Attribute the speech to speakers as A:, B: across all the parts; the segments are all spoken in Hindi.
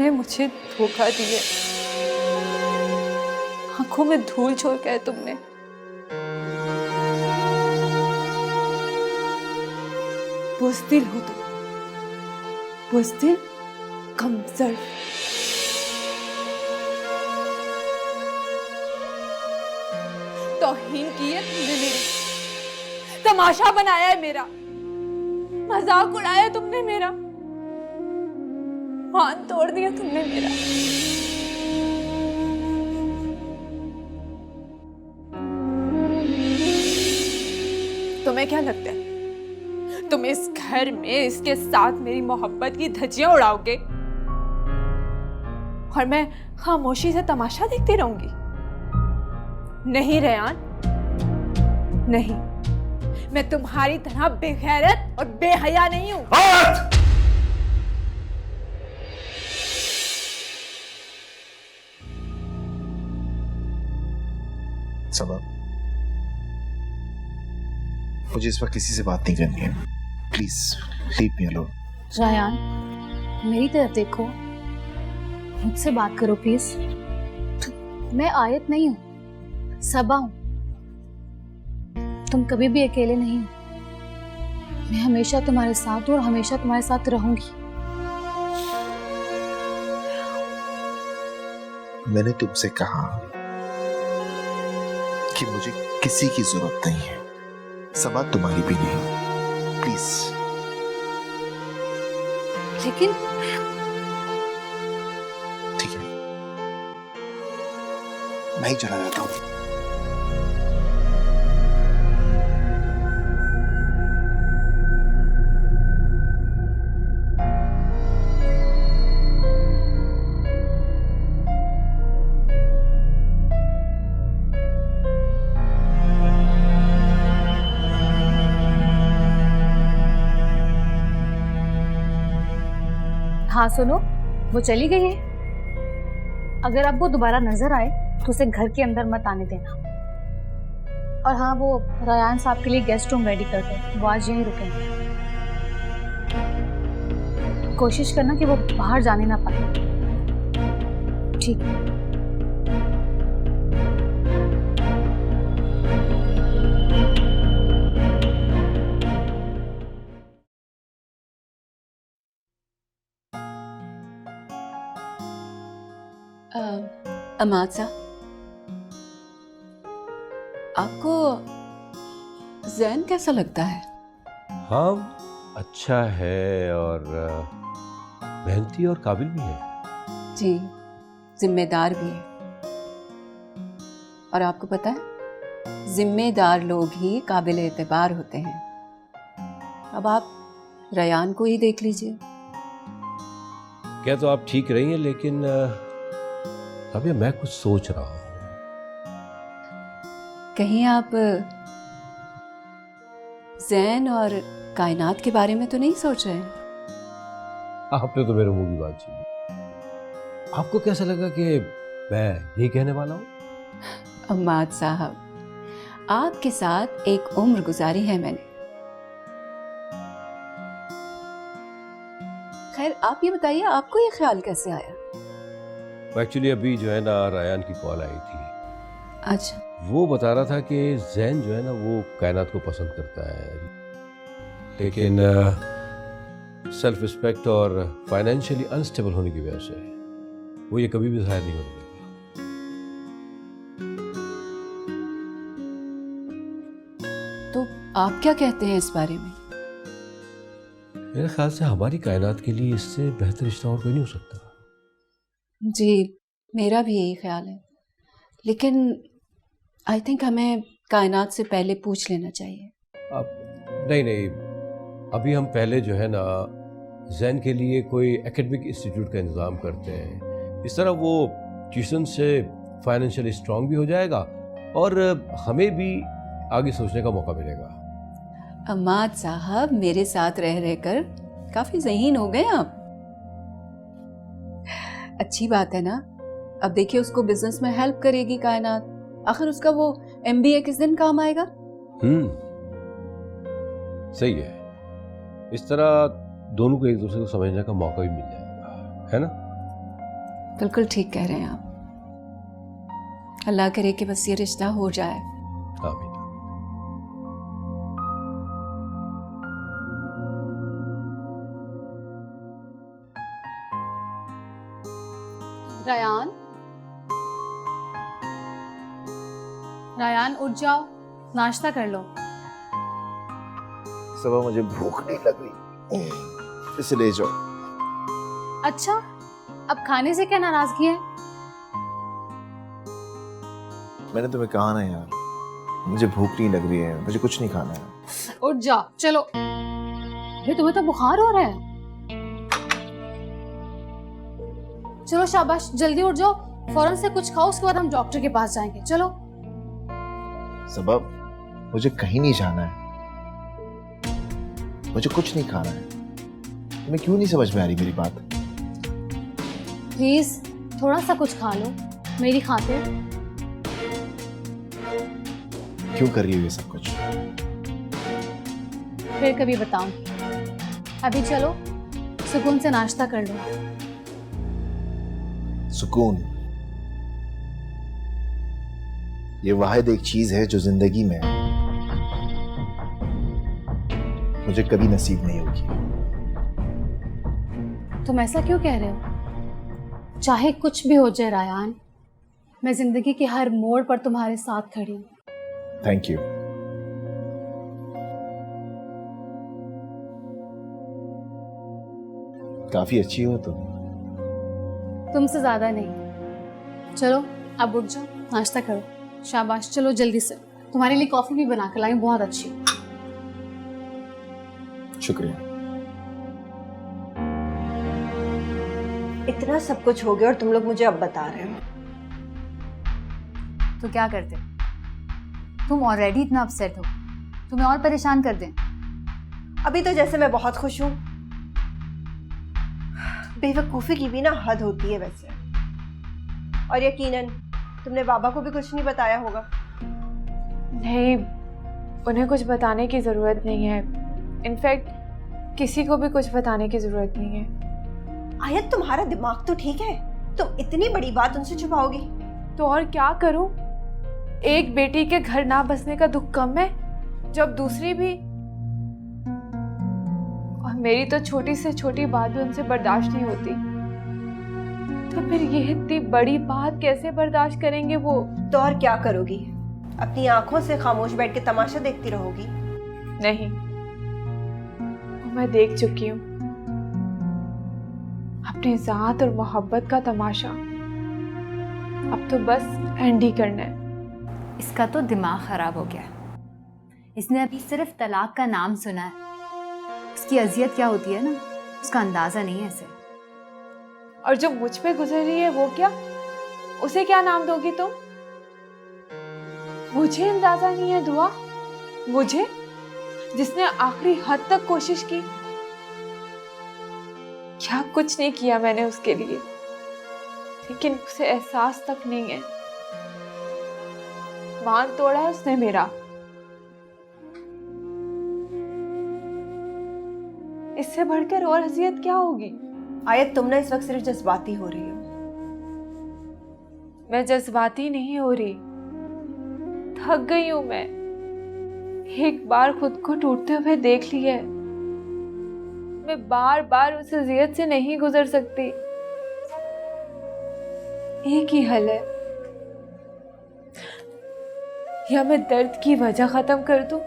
A: तुमने मुझे धोखा दिया, आंखों में धूल झोंक है तुमने। बुज़दिल हो तुम, बुज़दिल, कमज़र। तौहीन की है तुमने मेरी, तमाशा बनाया है मेरा, मजाक उड़ाया तुमने मेरा, मान तोड़ दिया तुमने मेरा। तुम्हें क्या लगता है तुम इस घर में इसके साथ मेरी मोहब्बत की धज्जियां उड़ाओगे और मैं खामोशी से तमाशा देखती रहूंगी? नहीं रेयान, नहीं, मैं तुम्हारी तरह बेगैरत और बेहया नहीं हूं।
B: सबा, मुझे इस वक्त किसी से बात नहीं करनी है। Please leave me alone.
C: Rayan, मेरी तरफ देखो, मुझसे बात करो प्लीज। मैं आयत नहीं हूँ, सबा हूँ। तुम कभी भी अकेले नहीं हो। मैं हमेशा तुम्हारे साथ हूँ और हमेशा तुम्हारे साथ रहूंगी।
B: मैंने तुमसे कहा कि मुझे किसी की जरूरत नहीं है, सबा तुम्हारी भी नहीं। प्लीज।
C: लेकिन
B: ठीक है, मैं ही चला जाता हूँ।
C: हाँ सुनो, वो चली गई है। अगर अब वो दोबारा नजर आए तो उसे घर के अंदर मत आने देना। और हाँ, वो रायान साहब के लिए गेस्ट रूम रेडी कर दो, वो आज यहीं रुकेंगे। कोशिश करना कि वो बाहर जाने ना पाए। ठीक है।
A: अमाद साहब, आपको जैन कैसा लगता है?
D: हाँ, अच्छा है और मेहनती और काबिल भी है।
A: जी, जिम्मेदार भी है। और आपको पता है, जिम्मेदार लोग ही काबिल एतबार होते हैं। अब आप रयान को ही देख लीजिए।
D: क्या तो आप ठीक रही हैं, लेकिन अभी मैं कुछ सोच रहा हूँ।
A: कहीं आप जैन और कायनात के बारे में तो नहीं सोच रहे हैं?
D: आपने तो मेरे मुंह की बात छीनी। आपको कैसा लगा कि मैं यही कहने वाला हूँ?
A: अम्माद साहब, आपके साथ एक उम्र गुजारी है मैंने। खैर, आप ये बताइए, आपको ये ख्याल कैसे आया?
D: एक्चुअली अभी जो है ना, रायान की कॉल आई थी।
A: अच्छा।
D: वो बता रहा था कि जैन जो है ना, वो कायनात को पसंद करता है, लेकिन सेल्फ रिस्पेक्ट और फाइनेंशियली अनस्टेबल होने की वजह से वो ये कभी भी जाहिर नहीं हो देगा।
A: तो आप क्या कहते हैं इस बारे में?
D: मेरे ख्याल से हमारी कायनात के लिए इससे बेहतर रिश्ता और कोई नहीं हो सकता।
A: जी, मेरा भी यही ख्याल है, लेकिन आई थिंक हमें कायनात से पहले पूछ लेना चाहिए।
D: अब नहीं, अभी हम पहले जो है ना, जैन के लिए कोई एकेडमिक इंस्टीट्यूट का इंतज़ाम करते हैं। इस तरह वो ट्यूशन से फाइनेंशियली स्ट्रांग भी हो जाएगा और हमें भी आगे सोचने का मौका मिलेगा।
A: अम्माद साहब, मेरे साथ रह रहकर काफी ज़हीन हो गए आप। अच्छी बात है ना। अब देखिए, उसको बिजनेस में हेल्प करेगी कायनात। आखिर उसका वो MBA किस दिन काम आएगा?
D: सही है। इस तरह दोनों को एक दूसरे को समझने का मौका भी मिल जाएगा, है ना?
A: बिल्कुल ठीक कह रहे हैं आप। अल्लाह करे कि बस ये रिश्ता हो जाए।
D: आमीन।
C: रायान, रायान उठ जाओ, नाश्ता कर लो।
B: सुबह मुझे भूख नहीं लग रही, इसे ले जाओ।
C: अच्छा, अब खाने से क्या नाराजगी है?
B: मैंने तुम्हें कहा ना यार, मुझे भूख नहीं लग रही है, मुझे कुछ नहीं खाना है।
C: उठ जाओ, चलो। अरे तुम्हें तो बुखार हो रहा है। चलो शाबाश, जल्दी उठ जाओ, फौरन से कुछ खाओ, उसके बाद हम डॉक्टर के पास जाएंगे। चलो।
B: सबब, मुझे कहीं नहीं जाना है, मुझे कुछ नहीं खाना है। तुम्हें क्यों नहीं समझ में आ रही मेरी बात?
C: प्लीज थोड़ा सा कुछ खा लो मेरी खातिर।
B: क्यों कर रही हो ये सब कुछ?
C: फिर कभी बताऊंगी, अभी चलो सुकून से नाश्ता कर लो।
B: सुकून, ये वाहिद एक चीज है जो जिंदगी में मुझे कभी नसीब नहीं होगी।
C: तुम ऐसा क्यों कह रहे हो? चाहे कुछ भी हो जाए रायान, मैं जिंदगी के हर मोड़ पर तुम्हारे साथ खड़ी हूँ।
B: Thank you. काफी अच्छी हो तुम।
C: तुमसे ज्यादा नहीं। चलो अब उठ जाओ, नाश्ता करो। शाबाश, चलो जल्दी से। तुम्हारे लिए कॉफी भी बना कर लाई, बहुत अच्छी।
B: शुक्रिया।
E: इतना सब कुछ हो गया और तुम लोग मुझे अब बता रहे हो?
F: तो क्या करते? तुम ऑलरेडी इतना अपसेट हो, तुम्हें और परेशान कर दें?
E: अभी तो जैसे मैं बहुत खुश हूँ। बेवकूफ़ी की भी ना हद होती है वैसे। और यकीनन तुमने बाबा को भी कुछ नहीं बताया होगा।
A: नहीं, उन्हें कुछ बताने की ज़रूरत नहीं है। इनफैक्ट किसी को भी कुछ बताने की ज़रूरत नहीं है।
E: आयत, तुम्हारा दिमाग तो ठीक है? तुम इतनी बड़ी बात उनसे छुपाओगी?
A: तो और क्या करूं? एक बेटी के घर ना बसने का दुख कम है जब दूसरी भी। और मेरी तो छोटी से छोटी बात भी उनसे बर्दाश्त नहीं होती, तो फिर ये इतनी बड़ी बात कैसे बर्दाश्त करेंगे वो?
E: तो और क्या करोगी? अपनी आंखों से खामोश बैठ के तमाशा देखती रहोगी?
A: नहीं, वो मैं देख चुकी हूँ। अपने ज़ात और मोहब्बत का तमाशा अब तो बस एंड ही करना है।
F: इसका तो दिमाग खराब हो गया। इसने अभी सिर्फ तलाक का नाम सुना है, उसकी अजियत क्या होती है ना, उसका अंदाजा नहीं है इसे।
A: और जो मुझ पे गुजर रही है वो क्या? उसे क्या नाम दोगी तुम? मुझे अंदाजा नहीं है दुआ? मुझे, जिसने आखिरी हद तक कोशिश की। क्या कुछ नहीं किया मैंने उसके लिए, लेकिन उसे एहसास तक नहीं है। मान तोड़ा है उसने मेरा। इससे बढ़कर और अजियत क्या होगी?
E: आयत, तुम ना इस वक्त सिर्फ जज्बाती हो रही हो।
A: मैं जज्बाती नहीं हो रही, थक गई हूं मैं। एक बार खुद को टूटते हुए देख लिया है, मैं बार बार उस अजियत से नहीं गुजर सकती। एक ही हल है, या मैं दर्द की वजह खत्म कर दूं,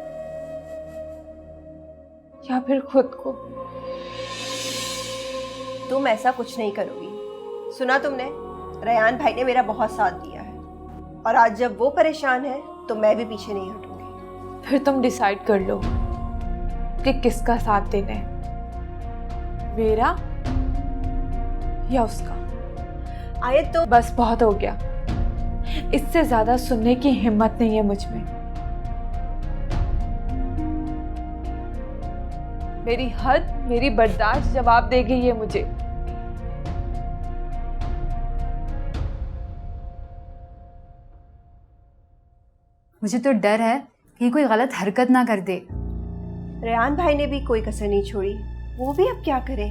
A: या फिर खुद को।
E: तुम ऐसा कुछ नहीं करोगी। सुना तुमने, रयान भाई ने मेरा बहुत साथ दिया है, और आज जब वो परेशान है तो मैं भी पीछे नहीं हटूंगी।
A: फिर तुम डिसाइड कर लो कि किसका साथ देना है, मेरा या उसका।
E: आयत, तो
A: बस बहुत हो गया, इससे ज्यादा सुनने की हिम्मत नहीं है मुझ में। मेरी हद, मेरी बर्दाश्त जवाब दे गई है मुझे।
F: मुझे तो डर है कि कोई गलत हरकत ना कर दे।
E: रयान भाई ने भी कोई कसर नहीं छोड़ी, वो भी अब क्या करे?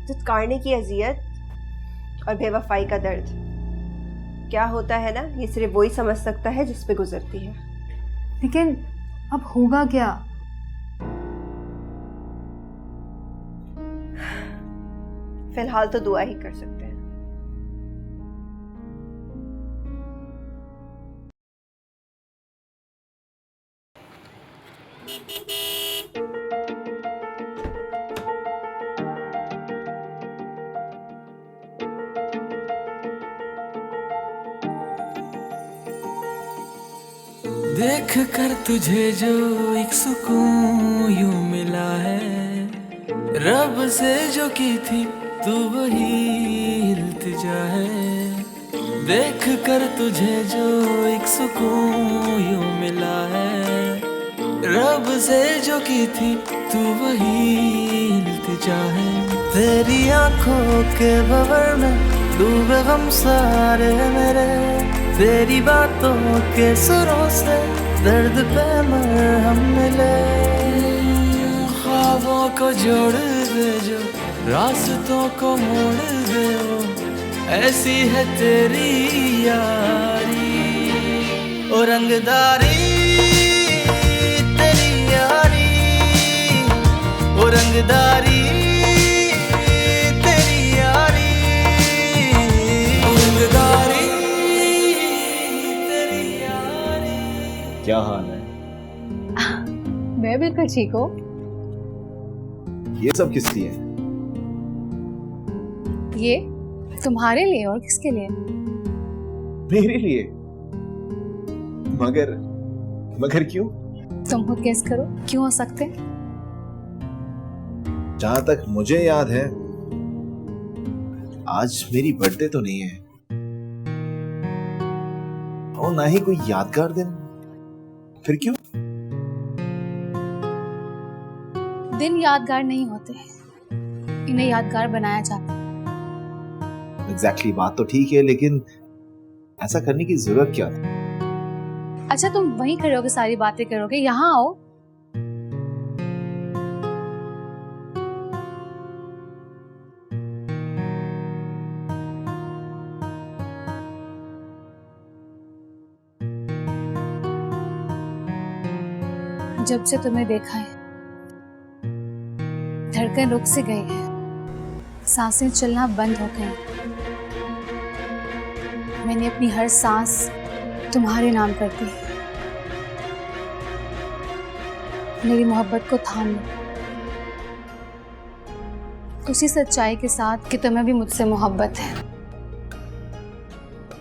E: दुत्कारने की अजियत और बेवफाई का दर्द क्या होता है ना, ये सिर्फ वही समझ सकता है जिस पे गुजरती है।
F: लेकिन अब होगा क्या?
E: फिलहाल तो दुआ ही कर सकते हैं।
G: देख कर तुझे जो एक सुकून यूं मिला है, रब से जो की थी तू वही इल्तिजा है। देख कर तुझे जो एक सुकून यूं मिला है, रब से जो की थी तू वही इल्तिजा है। तेरी आंखों के भंवर में डूबे गम सारे मेरे, तेरी बातों के सुरों से दर्द पे मरहम मिले। ख्वाबों को जोड़ दे जो रास्तों को मोड़ दे वो, ऐसी है तेरी यारी ओ रंगदारी तेरी यारी, ओ रंगदारी तेरी यारी, ओ रंगदारी।
B: क्या हाल है?
C: मैं बिल्कुल ठीक हूँ।
B: ये सब किस लिए है?
C: ये तुम्हारे लिए और किसके लिए?
B: मेरे लिए। मगर क्यों?
C: तुम खुद गेस करो, क्यों हो सकते?
B: जहां तक मुझे याद है आज मेरी बर्थडे तो नहीं है, और ना ही कोई यादगार दिन। फिर क्यों?
C: दिन यादगार नहीं होते, इन्हें यादगार बनाया जाता है।
B: एग्जैक्टली बात तो ठीक है, लेकिन ऐसा करने की जरूरत क्या थी?
C: अच्छा तुम वहीं खड़े होकर सारी बातें करोगे, यहाँ आओ। जब से तुम्हें देखा है धड़कन रुक से गई है, सांसें चलना बंद हो गई। मैंने अपनी हर सांस तुम्हारे नाम कर दी। मेरी मोहब्बत को थाम लो, उसी सच्चाई के साथ कि तुम्हें भी मुझसे मोहब्बत है।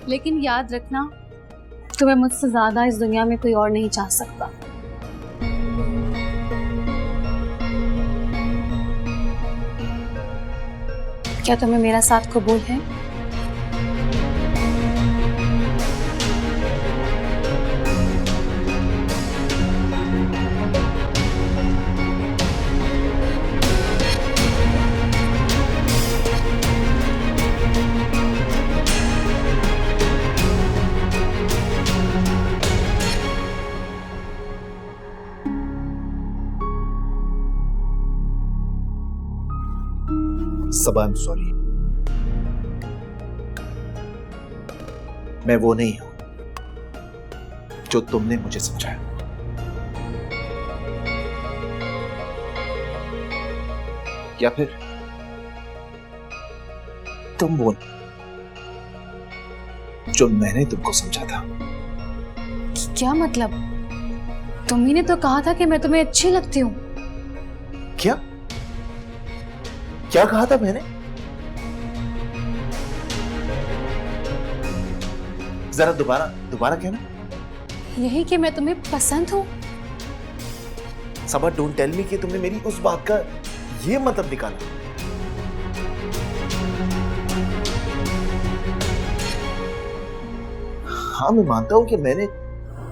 C: लेकिन याद रखना, तुम्हें मुझसे ज्यादा इस दुनिया में कोई और नहीं चाह सकता। क्या तुम्हें मेरा साथ कबूल है?
B: सबा, आई एम सॉरी। मैं वो नहीं हूं जो तुमने मुझे समझाया। या फिर तुम वो जो मैंने तुमको समझा था।
C: क्या मतलब? तुम्ही ने तो कहा था कि मैं तुम्हें अच्छी लगती हूँ।
B: क्या कहा था मैंने? जरा दोबारा कहना।
C: यही कि मैं तुम्हें पसंद हूँ।
B: सबा, डोंट टेल मी कि तुमने मेरी उस बात का ये मतलब निकाला। हाँ, मैं मानता हूं कि मैंने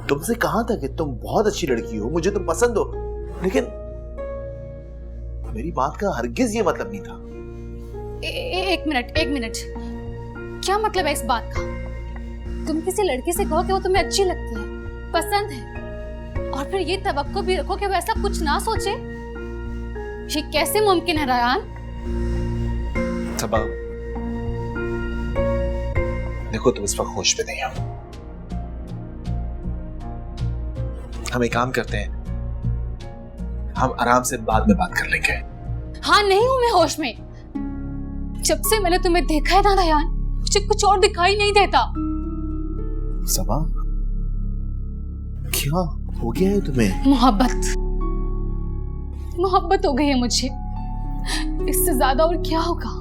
B: तुमसे कहा था कि तुम बहुत अच्छी लड़की हो, मुझे तुम पसंद हो, लेकिन मेरी बात का हरगिज ये मतलब नहीं था।
C: एक मिनट। क्या मतलब है इस बात का? तुम किसी लड़के से कहो कि वो तुम्हें अच्छी लगती है, पसंद है, और फिर ये तवक्को भी रखो कि वो ऐसा कुछ ना सोचे। ये कैसे मुमकिन है रायान?
B: सबा, देखो तुम इस वक्त होश में नहीं हो। हम एक काम करते हैं, हम आराम से बाद में बात कर लेंगे।
C: हाँ, नहीं हूं मैं होश में। जब से मैंने तुम्हें देखा है ना रयान, मुझे कुछ और दिखाई नहीं देता।
B: सबा, क्या हो गया है तुम्हें?
C: मोहब्बत हो गई है मुझे। इससे ज्यादा और क्या होगा?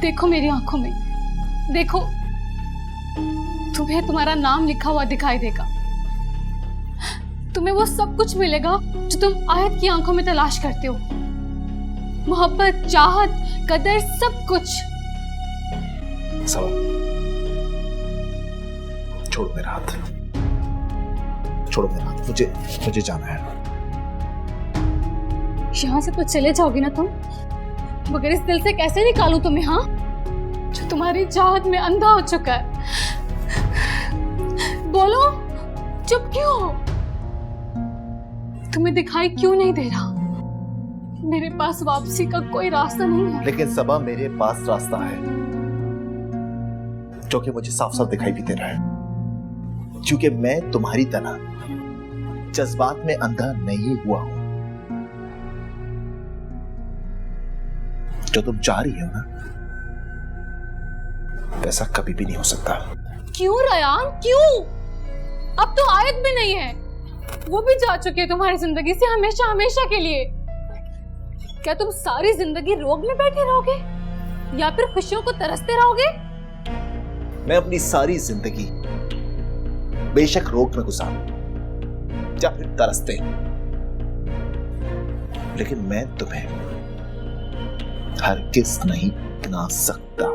C: देखो मेरी आंखों में, देखो, तुम्हें तुम्हारा नाम लिखा हुआ दिखाई देगा। तुम्हें वो सब कुछ मिलेगा जो तुम आयत की आंखों में तलाश करते हो। मोहब्बत, चाहत, कदर, सब कुछ।
B: सबा, छोड़ो मेरा हाथ, छोड़ो मेरा हाथ, मुझे जाना है।
C: यहाँ से तो चले जाओगे ना तुम, मगर इस दिल से कैसे निकालूं तुम्हें, हाँ, जो तुम्हारी चाहत में अंधा हो चुका है। बोलो, चुप क्यों हो? तुम्हें दिखाई क्यों नहीं दे रहा? मेरे पास वापसी का कोई रास्ता नहीं है।
B: लेकिन सबा, मेरे पास रास्ता है जो कि मुझे साफ साफ दिखाई भी दे रहा है, क्योंकि मैं तुम्हारी तरह जज्बात में अंधा नहीं हुआ हूं। जो तुम चाह रही हो ना, वैसा कभी भी नहीं हो सकता।
C: क्यों रयान, क्यों? अब तो आयत भी नहीं है, वो भी जा चुकी है तुम्हारी जिंदगी से हमेशा हमेशा के लिए। क्या तुम सारी जिंदगी रोग में बैठे रहोगे या फिर खुशियों को तरसते रहोगे?
B: मैं अपनी सारी जिंदगी बेशक रोग में गुजारूं या फिर तरसते, लेकिन मैं तुम्हें हरगिज नहीं बना सकता।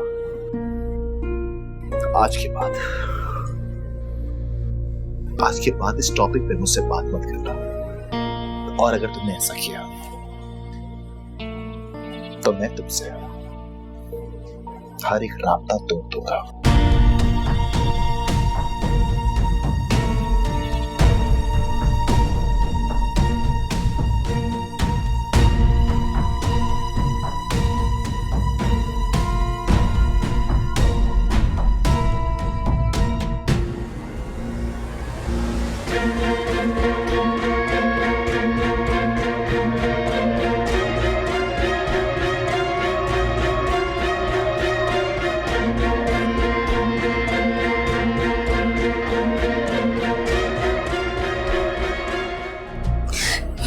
B: आज के बाद इस टॉपिक पे मुझसे बात मत करना, और अगर तुमने ऐसा किया तो मैं तुमसे हर एक राब्ता तोड़ दूंगा।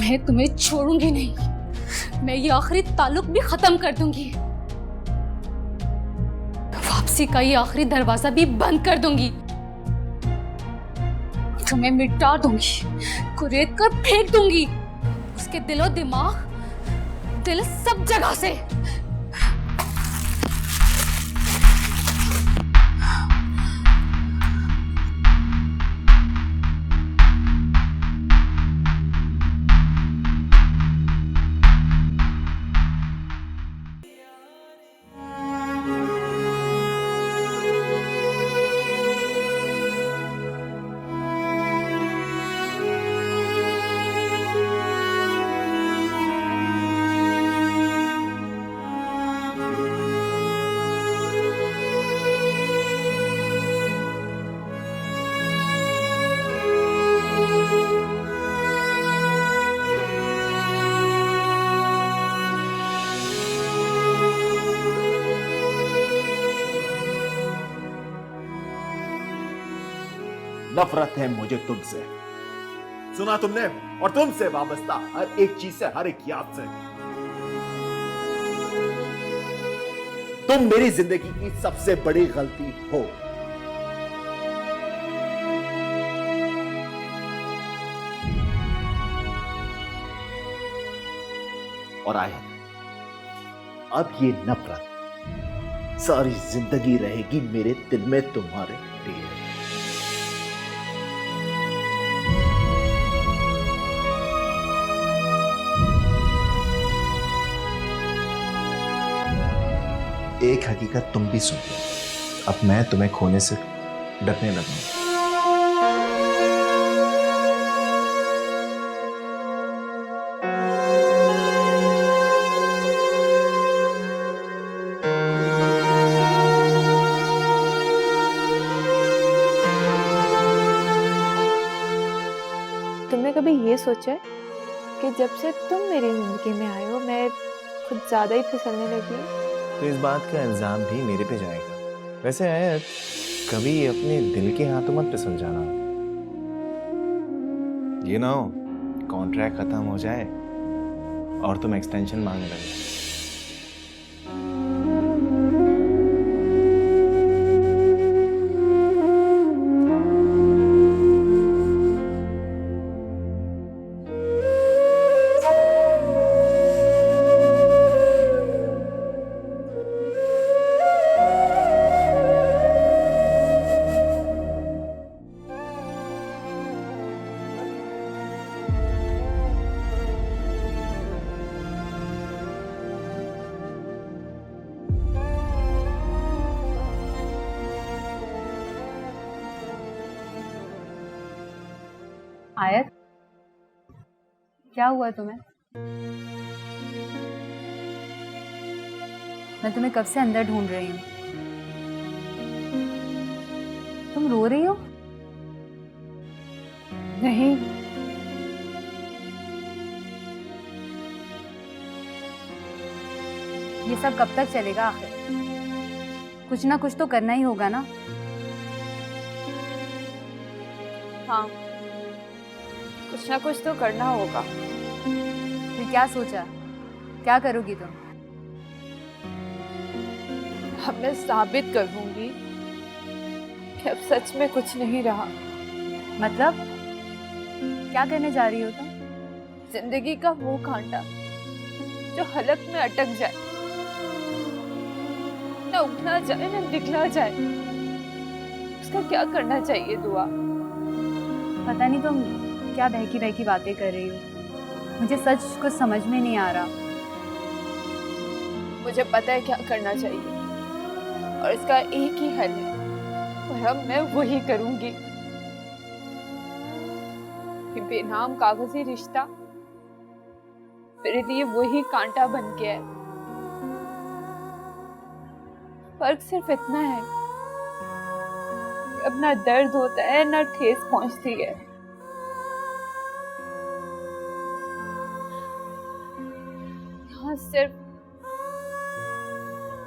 C: मैं तुम्हें छोड़ूंगी नहीं। मैं ये आखिरी ताल्लुक भी खत्म कर दूंगी। वापसी का ये आखिरी दरवाजा भी बंद कर दूंगी। तुम्हें मिटा दूंगी, कुरेद कर फेंक दूंगी, उसके दिलो दिमाग, दिल सब जगह से।
B: नफरत है मुझे तुमसे, सुना तुमने, और तुमसे वाबस्ता हर एक चीज से, हर एक याद से। तुम मेरी जिंदगी की सबसे बड़ी गलती हो। और आयत, अब ये नफरत सारी जिंदगी रहेगी मेरे दिल में तुम्हारे लिए। एक हकीकत तुम भी सुन लो, अब मैं तुम्हें खोने से डरने लगा हूं।
A: कभी ये सोचा है कि जब से तुम मेरी जिंदगी में आए हो मैं कुछ ज्यादा ही फिसलने लगी हूँ?
B: तो इस बात का इल्जाम भी मेरे पे जाएगा। वैसे आयत, कभी अपने दिल के हाथों मत फिसल जाना। ये ना हो कॉन्ट्रैक्ट खत्म हो जाए और तुम एक्सटेंशन मांगने लगे।
F: आयत, क्या हुआ तुम्हें? मैं तुम्हें कब से अंदर ढूंढ रही हूँ। तुम रो रही हो?
A: नहीं,
F: ये सब कब तक चलेगा आखिर? कुछ ना कुछ तो करना ही होगा ना।
A: हाँ, कुछ ना कुछ तो करना होगा।
F: फिर क्या सोचा, क्या करोगी तुम?
A: अब मैं साबित कर दूंगी कि अब सच में कुछ नहीं रहा।
F: मतलब क्या करने जा रही हो तुम?
A: जिंदगी का वो कांटा जो हलक में अटक जाए, ना उगना जाए ना निकला जाए, उसका क्या करना चाहिए दुआ?
F: पता नहीं तुम क्या बहकी बहकी बातें कर रही हो। मुझे सच कुछ समझ में नहीं आ रहा।
A: मुझे पता है क्या करना चाहिए और इसका एक ही हल है और अब मैं वही करूंगी। ये बेनाम कागजी रिश्ता मेरे लिए वही कांटा बन गया है। फर्क सिर्फ इतना है कि अब ना दर्द होता है ना ठेस पहुंचती है। यहाँ सिर्फ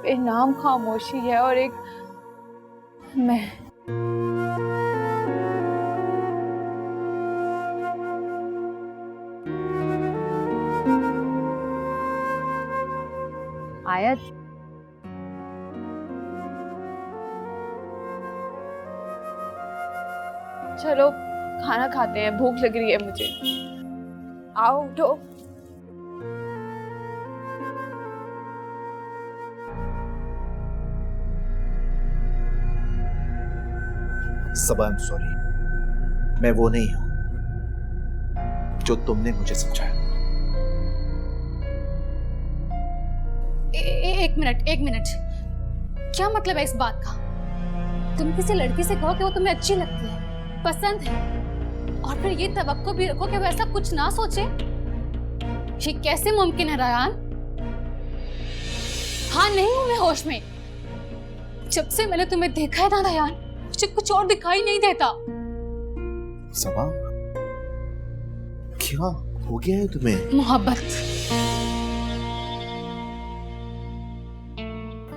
A: बेनाम खामोशी है और एक मैं।
F: आयत,
A: चलो खाना खाते हैं, भूख लग रही है मुझे। आओ उठो।
B: सबा, आई एम सॉरी, मैं वो नहीं हूं जो तुमने मुझे समझाया।
C: एक मिनट, क्या मतलब है इस बात का? तुम किसी लड़की से कहो कि वो तुम्हें अच्छी लगती है, पसंद है, और फिर ये तवक्को भी रखो कि वो ऐसा कुछ ना सोचे? ये कैसे मुमकिन है रायान? हाँ, नहीं हूं मैं होश में। जब से मैंने तुम्हें देखा है ना रायान, मुझे कुछ और दिखाई नहीं देता।
B: सबा, क्या हो गया है तुम्हें?
C: मोहब्बत।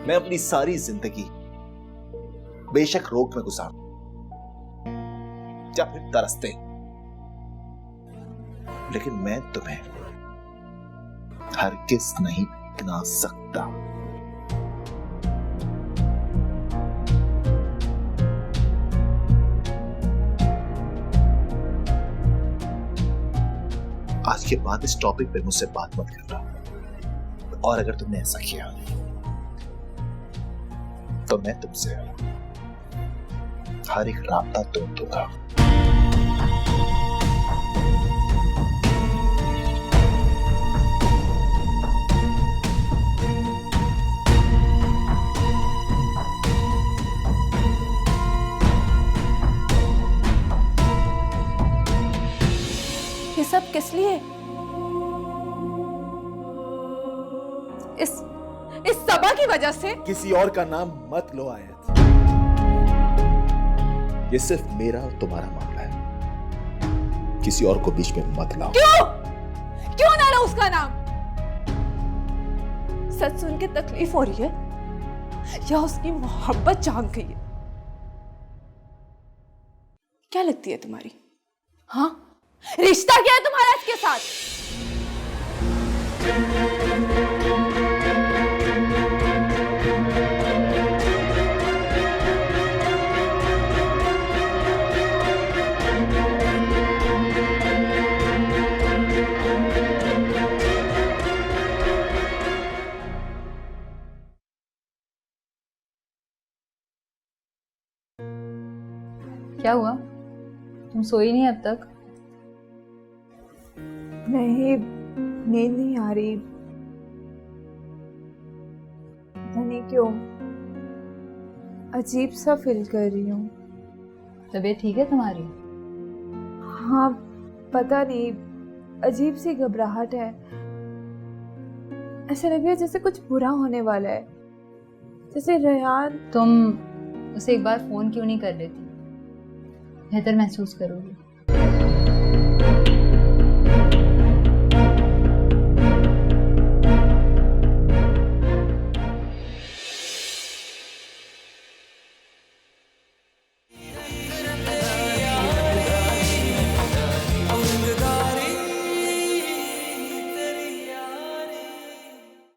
B: मैं अपनी सारी जिंदगी बेशक रोग में गुजार या फिर तरसते, लेकिन मैं तुम्हें हरगिज़ नहीं अपना सकता। आज के बाद इस टॉपिक पे मुझसे बात मत करना, और अगर तुमने ऐसा किया तो मैं तुमसे हर एक राब्ता तोड़ दूंगा।
A: ये सब किस लिए? इस सबा की वजह से?
B: किसी और का नाम मत लो आयत। ये सिर्फ मेरा और तुम्हारा मामला है। किसी और को बीच में मत लाओ।
A: क्यों ना लो उसका नाम? सच सुन के तकलीफ हो रही है या उसकी मोहब्बत जाग गई है? क्या लगती है तुम्हारी? हाँ, रिश्ता क्या है तुम्हारा इसके साथ?
C: क्या हुआ? तुम सोई नहीं अब तक?
A: नहीं, नींद नहीं आ रही। पता नहीं क्यों अजीब सा फील कर रही हूँ।
C: तबीयत ठीक है तुम्हारी?
A: हाँ, पता नहीं, अजीब सी घबराहट है। ऐसा लग रहा है जैसे कुछ बुरा होने वाला है, जैसे रेहान।
C: तुम उसे एक बार फोन क्यों नहीं कर लेती? बेहतर महसूस करोगी।